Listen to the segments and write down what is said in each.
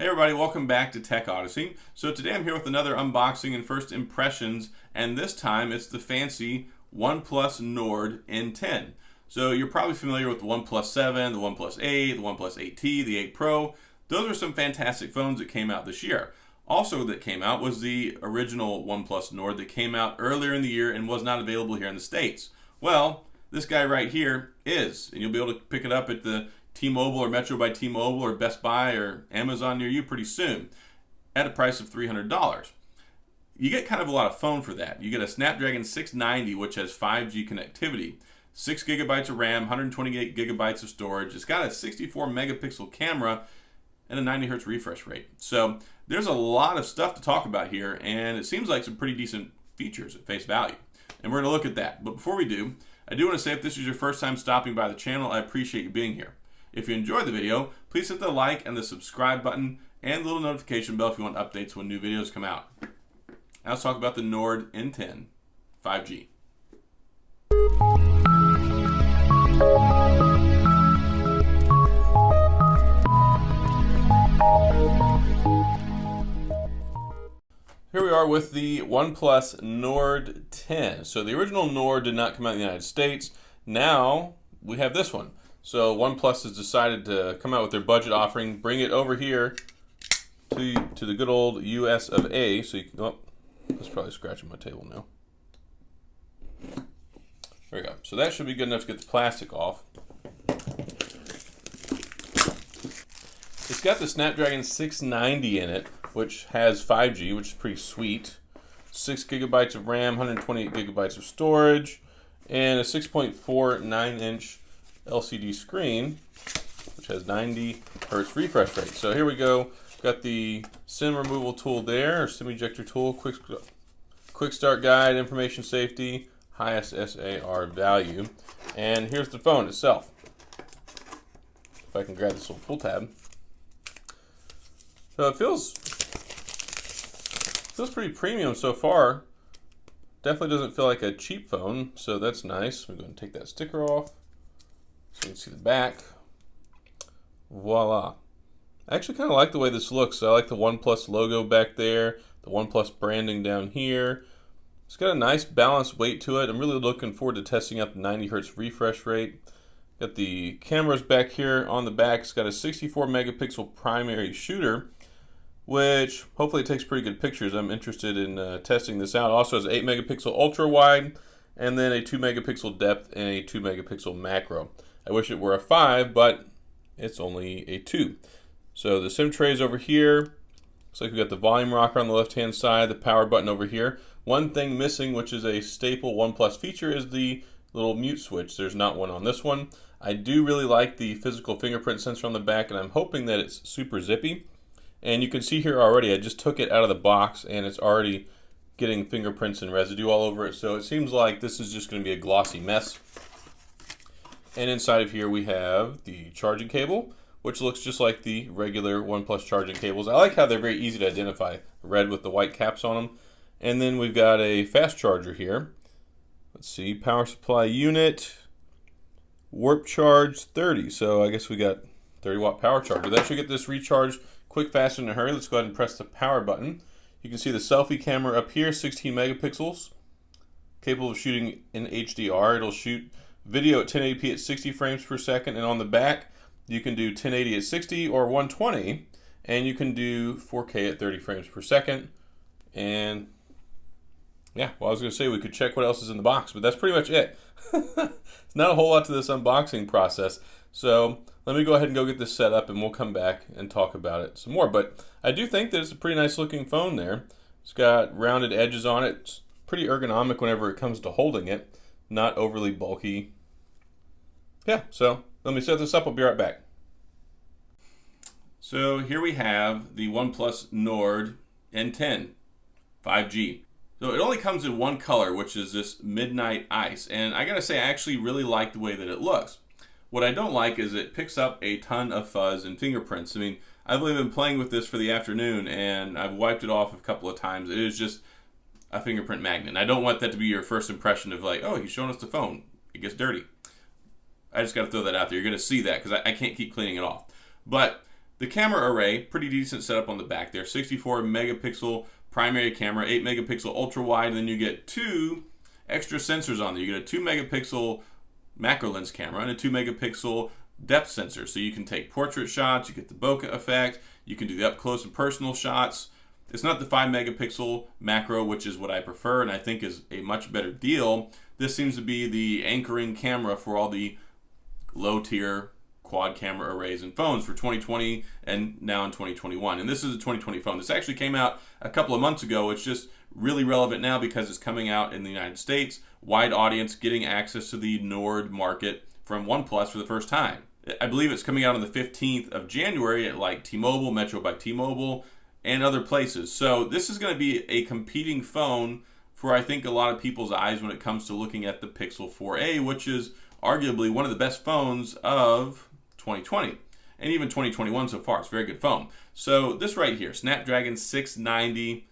everybody, welcome back to Tech Odyssey. So today I'm here with another unboxing and first impressions, and this time it's the fancy OnePlus NORD N10. So you're probably familiar with the OnePlus 7, the OnePlus 8, the OnePlus 8T, the 8 Pro. Those are some fantastic phones that came out this year. Also that came out was the original OnePlus NORD that came out earlier in the year and was not available here in the States. Well, this guy right here is, and you'll be able to pick it up at the T-Mobile or Metro by T-Mobile or Best Buy or Amazon near you pretty soon at a price of $300. You get kind of a lot of phone for that. You get a Snapdragon 690, which has 5G connectivity, 6 gigabytes of RAM, 128 gigabytes of storage. It's got a 64 megapixel camera and a 90 hertz refresh rate. So there's a lot of stuff to talk about here, and it seems like some pretty decent features at face value. And we're going to look at that. But before we do, I do want to say if this is your first time stopping by the channel, I appreciate you being here. If you enjoyed the video, please hit the like and the subscribe button and the little notification bell if you want updates when new videos come out. Now let's talk about the NORD N10 5G. Here we are with the OnePlus NORD 10. So the original NORD did not come out in the United States. Now we have this one. So OnePlus has decided to come out with their budget offering, bring it over here to the good old US of A. So you can, oh, that's probably scratching my table now. There we go. So that should be good enough to get the plastic off. It's got the Snapdragon 690 in it, which has 5G, which is pretty sweet. 6 gigabytes of RAM, 128 gigabytes of storage, and a 6.49-inch LCD screen, which has 90 hertz refresh rate. So here we go. Got the SIM removal tool there, or SIM ejector tool, quick start guide, information safety, highest SAR value. And here's the phone itself. If I can grab this little pull tab. So it feels pretty premium so far. Definitely doesn't feel like a cheap phone, so that's nice. We're going to take that sticker off so you can see the back. Voila. I actually kind of like the way this looks. I like the OnePlus logo back there, the OnePlus branding down here. It's got a nice balanced weight to it. I'm really looking forward to testing out the 90 hertz refresh rate. Got the cameras back here on the back. It's got a 64 megapixel primary shooter, which hopefully takes pretty good pictures. I'm interested in testing this out. Also has 8 megapixel ultra wide, and then a 2 megapixel depth and a 2 megapixel macro. I wish it were a 5, but it's only a 2. So the SIM tray is over here. Looks like we got the volume rocker on the left-hand side, the power button over here. One thing missing, which is a staple OnePlus feature, is the little mute switch. There's not one on this one. I do really like the physical fingerprint sensor on the back, and I'm hoping that it's super zippy. And you can see here already, I just took it out of the box, and it's already getting fingerprints and residue all over it. So it seems like this is just going to be a glossy mess. And inside of here we have the charging cable, which looks just like the regular OnePlus charging cables. I like how they're very easy to identify, red with the white caps on them. And then we've got a fast charger here. Let's see, power supply unit, warp charge 30. So I guess we got 30 watt power charger. That should get this recharged quick, fast, and in a hurry. Let's go ahead and press the power button. You can see the selfie camera up here, 16 megapixels, capable of shooting in HDR. It'll shoot video at 1080p at 60 frames per second, and on the back you can do 1080 at 60 or 120, and you can do 4K at 30 frames per second. And yeah, well, I was going to say we could check what else is in the box, but that's pretty much it. It's not a whole lot to this unboxing process, so let me go ahead and go get this set up, and we'll come back and talk about it some more. But I do think that it's a pretty nice looking phone there. It's got rounded edges on it. It's pretty ergonomic whenever it comes to holding it, not overly bulky. Yeah, so let me set this up. I'll be right back. So here we have the OnePlus NORD N10 5G. So it only comes in one color, which is this Midnight Ice. And I gotta say, I actually really like the way that it looks. What I don't like is it picks up a ton of fuzz and fingerprints. I mean, I've only been playing with this for the afternoon, and I've wiped it off a couple of times. It is just a fingerprint magnet. And I don't want that to be your first impression of like, oh, he's showing us the phone. It gets dirty. I just got to throw that out there. You're going to see that because I can't keep cleaning it off. But The camera array, pretty decent setup on the back there. 64 megapixel primary camera, 8 megapixel ultra wide, and then you get 2 extra sensors on there. You get a 2 megapixel macro lens camera and a 2 megapixel depth sensor. So you can take portrait shots, you get the bokeh effect, you can do the up close and personal shots. It's not the 5 megapixel macro, which is what I prefer and I think is a much better deal. This seems to be the anchoring camera for all the low tier quad camera arrays and phones for 2020 and now in 2021. And this is a 2020 phone. This actually came out a couple of months ago. It's just really relevant now because it's coming out in the United States. Wide audience getting access to the Nord market from OnePlus for the first time. I believe it's coming out on the 15th of January at like T-Mobile, Metro by T-Mobile, and other places. So this is going to be a competing phone for I think a lot of people's eyes when it comes to looking at the Pixel 4a, which is arguably one of the best phones of 2020 and even 2021 so far. It's a very good phone. So this right here, Snapdragon 690,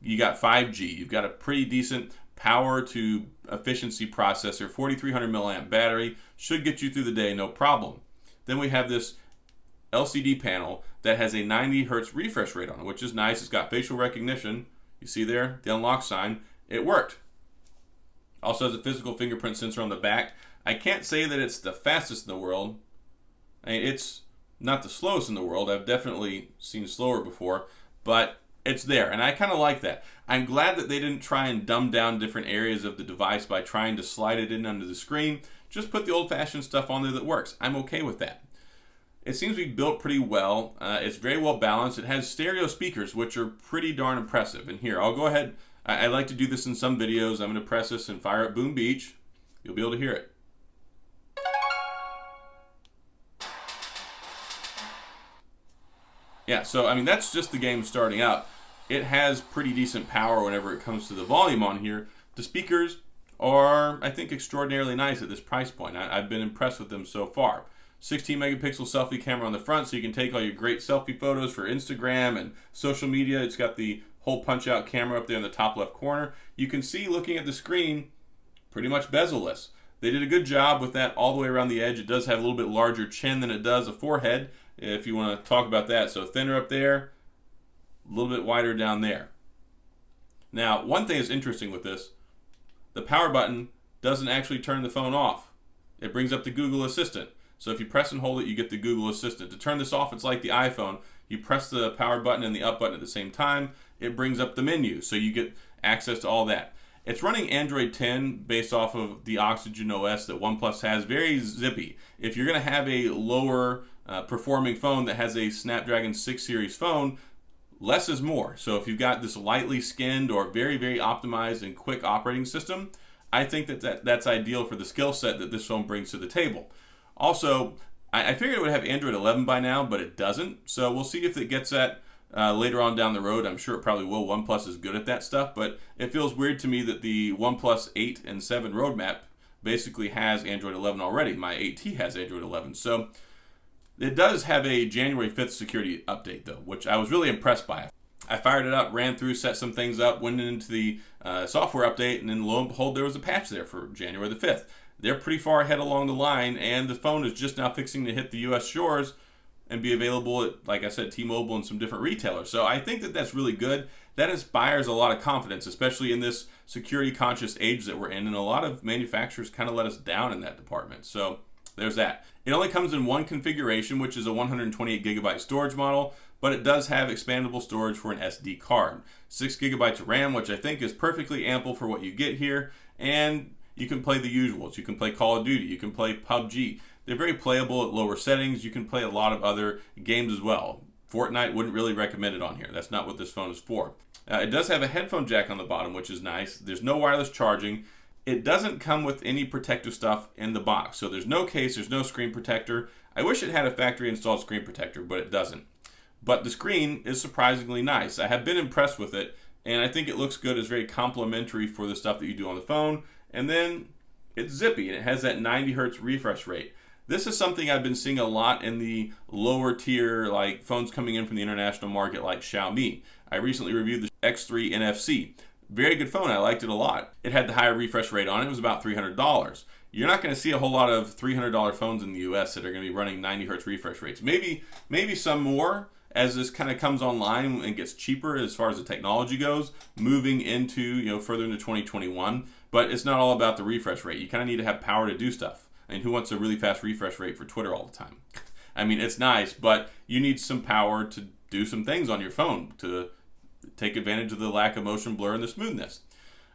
you got 5G, you've got a pretty decent power to efficiency processor, 4300 milliamp battery, should get you through the day no problem. Then we have this LCD panel that has a 90 hertz refresh rate on it, which is nice. It's got facial recognition. You see there, the unlock sign. It worked. Also has a physical fingerprint sensor on the back. I can't say that it's the fastest in the world. I mean, it's not the slowest in the world. I've definitely seen slower before, but it's there, and I kind of like that. I'm glad that they didn't try and dumb down different areas of the device by trying to slide it in under the screen. Just put the old-fashioned stuff on there that works. I'm okay with that. It seems to be built pretty well. It's very well balanced. It has stereo speakers, which are pretty darn impressive. And here, I'll go ahead. I like to do this in some videos. I'm going to press this and fire up Boom Beach. You'll be able to hear it. Yeah, so I mean, that's just the game starting up. It has pretty decent power whenever it comes to the volume on here. The speakers are, I think, extraordinarily nice at this price point. I've been impressed with them so far. 16 megapixel selfie camera on the front, so you can take all your great selfie photos for Instagram and social media. It's got the whole punch-out camera up there in the top left corner. You can see, looking at the screen, pretty much bezel-less. They did a good job with that all the way around the edge. It does have a little bit larger chin than it does a forehead, if you want to talk about that. So thinner up there, a little bit wider down there. Now, one thing that's interesting with this, the power button doesn't actually turn the phone off. It brings up the Google Assistant. So if you press and hold it, you get the Google Assistant. To turn this off, it's like the iPhone. You press the power button and the up button at the same time. It brings up the menu, so you get access to all that. It's running Android 10 based off of the Oxygen OS that OnePlus has. Very zippy. If you're going to have a lower performing phone that has a Snapdragon 6 series phone, less is more. So if you've got this lightly skinned or very, very optimized and quick operating system, I think that's ideal for the skill set that this phone brings to the table. Also, I figured it would have Android 11 by now, but it doesn't. So we'll see if it gets that later on down the road. I'm sure it probably will. OnePlus is good at that stuff, but it feels weird to me that the OnePlus 8 and 7 roadmap basically has Android 11 already. My 8T has Android 11. So it does have a January 5th security update, though, which I was really impressed by. I fired it up, ran through, set some things up, went into the software update, and then lo and behold, there was a patch there for January the 5th. They're pretty far ahead along the line, and the phone is just now fixing to hit the U.S. shores and be available at, like I said, T-Mobile and some different retailers. So I think that that's really good. That inspires a lot of confidence, especially in this security-conscious age that we're in, and a lot of manufacturers kind of let us down in that department. So there's that. It only comes in one configuration, which is a 128 gigabyte storage model, but it does have expandable storage for an SD card. 6 gigabytes of RAM, which I think is perfectly ample for what you get here, and you can play the usuals. You can play Call of Duty. You can play PUBG. They're very playable at lower settings. You can play a lot of other games as well. Fortnite wouldn't really recommend it on here. That's not what this phone is for. It does have a headphone jack on the bottom, which is nice. There's no wireless charging. It doesn't come with any protective stuff in the box. So there's no case, there's no screen protector. I wish it had a factory installed screen protector, but it doesn't. But the screen is surprisingly nice. I have been impressed with it, and I think it looks good. It's very complimentary for the stuff that you do on the phone. And then it's zippy, and it has that 90 hertz refresh rate. This is something I've been seeing a lot in the lower tier, like phones coming in from the international market like Xiaomi. I recently reviewed the X3 NFC. Very good phone. I liked it a lot. It had the higher refresh rate on it. It was about $300. You're not going to see a whole lot of $300 phones in the US that are going to be running 90 hertz refresh rates. Maybe some more as this kind of comes online and gets cheaper as far as the technology goes, moving into, further into 2021. But it's not all about the refresh rate. You kind of need to have power to do stuff. I mean, who wants a really fast refresh rate for Twitter all the time? I mean, it's nice, but you need some power to do some things on your phone to take advantage of the lack of motion blur and the smoothness.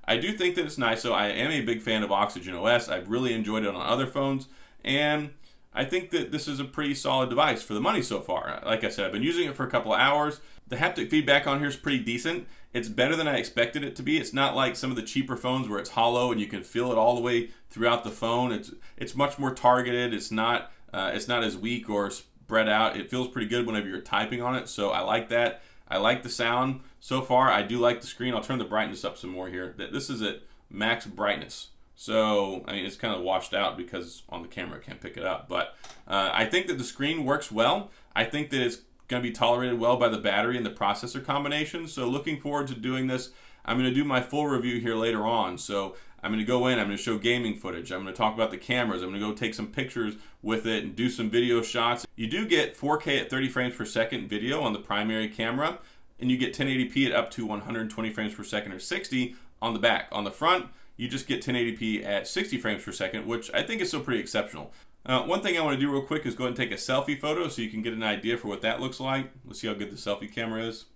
I do think that it's nice, so I am a big fan of Oxygen OS. I've really enjoyed it on other phones, and I think that this is a pretty solid device for the money so far. Like I said, I've been using it for a couple of hours. The haptic feedback on here is pretty decent. It's better than I expected it to be. It's not like some of the cheaper phones where it's hollow and you can feel it all the way throughout the phone. It's much more targeted. It's not as weak or spread out. It feels pretty good whenever you're typing on it, so I like that. I like the sound so far. I do like the screen. I'll turn the brightness up some more here. This is at max brightness. So, I mean, it's kind of washed out because on the camera I can't pick it up. But I think that the screen works well. I think that it's going to be tolerated well by the battery and the processor combination. So looking forward to doing this. I'm going to do my full review here later on. So I'm going to go in, I'm going to show gaming footage, I'm going to talk about the cameras, I'm going to go take some pictures with it and do some video shots. You do get 4K at 30 frames per second video on the primary camera, and you get 1080p at up to 120 frames per second or 60 on the back. On the front, you just get 1080p at 60 frames per second, which I think is still pretty exceptional. One thing I want to do real quick is go ahead and take a selfie photo so you can get an idea for what that looks like. Let's see how good the selfie camera is.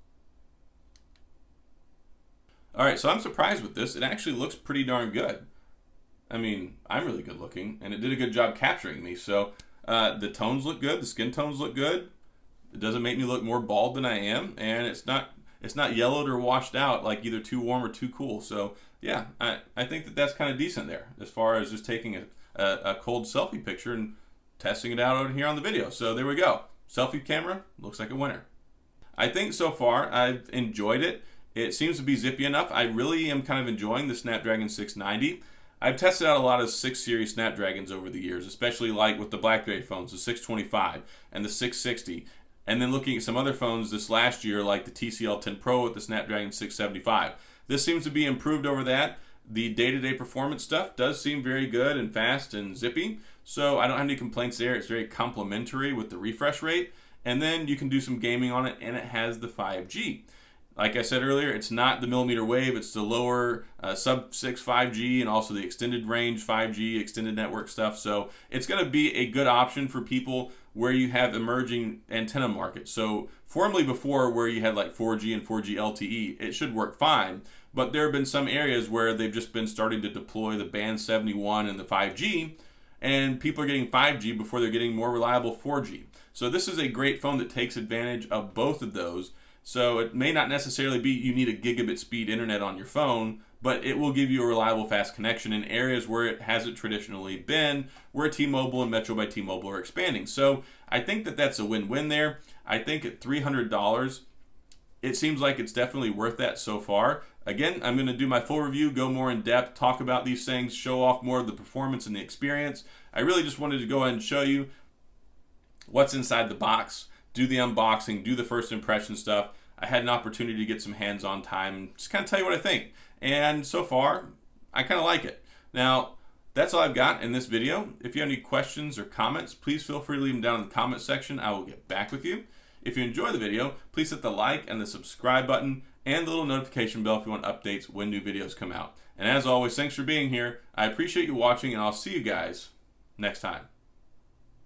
Alright, so I'm surprised with this. It actually looks pretty darn good. I mean, I'm really good looking, and it did a good job capturing me. So the tones look good, the skin tones look good. It doesn't make me look more bald than I am, and it's not yellowed or washed out like either too warm or too cool. So yeah, I think that that's kind of decent there as far as just taking a cold selfie picture and testing it out over here on the video. So there we go. Selfie camera looks like a winner. I think so far I've enjoyed it. It seems to be zippy enough. I really am kind of enjoying the Snapdragon 690. I've tested out a lot of 6 series Snapdragons over the years, especially like with the BlackBerry phones, the 625 and the 660. And then looking at some other phones this last year, like the TCL 10 Pro with the Snapdragon 675. This seems to be improved over that. The day-to-day performance stuff does seem very good and fast and zippy, so I don't have any complaints there. It's very complementary with the refresh rate. And then you can do some gaming on it, and it has the 5G. Like I said earlier, it's not the millimeter wave, it's the lower sub-6 5G and also the extended range 5G, extended network stuff. So it's going to be a good option for people where you have emerging antenna markets. So formerly before where you had like 4G and 4G LTE, it should work fine. But there have been some areas where they've just been starting to deploy the band 71 and the 5G, and people are getting 5G before they're getting more reliable 4G. So this is a great phone that takes advantage of both of those. So it may not necessarily be you need a gigabit speed internet on your phone, but it will give you a reliable fast connection in areas where it hasn't traditionally been, where T-Mobile and Metro by T-Mobile are expanding. So I think that that's a win-win there. I think at $300, it seems like it's definitely worth that so far. Again, I'm going to do my full review, go more in depth, talk about these things, show off more of the performance and the experience. I really just wanted to go ahead and show you what's inside the box, do the unboxing, do the first impression stuff. I had an opportunity to get some hands-on time and just kind of tell you what I think. And so far, I kind of like it. Now, that's all I've got in this video. If you have any questions or comments, please feel free to leave them down in the comment section. I will get back with you. If you enjoy the video, please hit the like and the subscribe button and the little notification bell if you want updates when new videos come out. And as always, thanks for being here. I appreciate you watching, and I'll see you guys next time.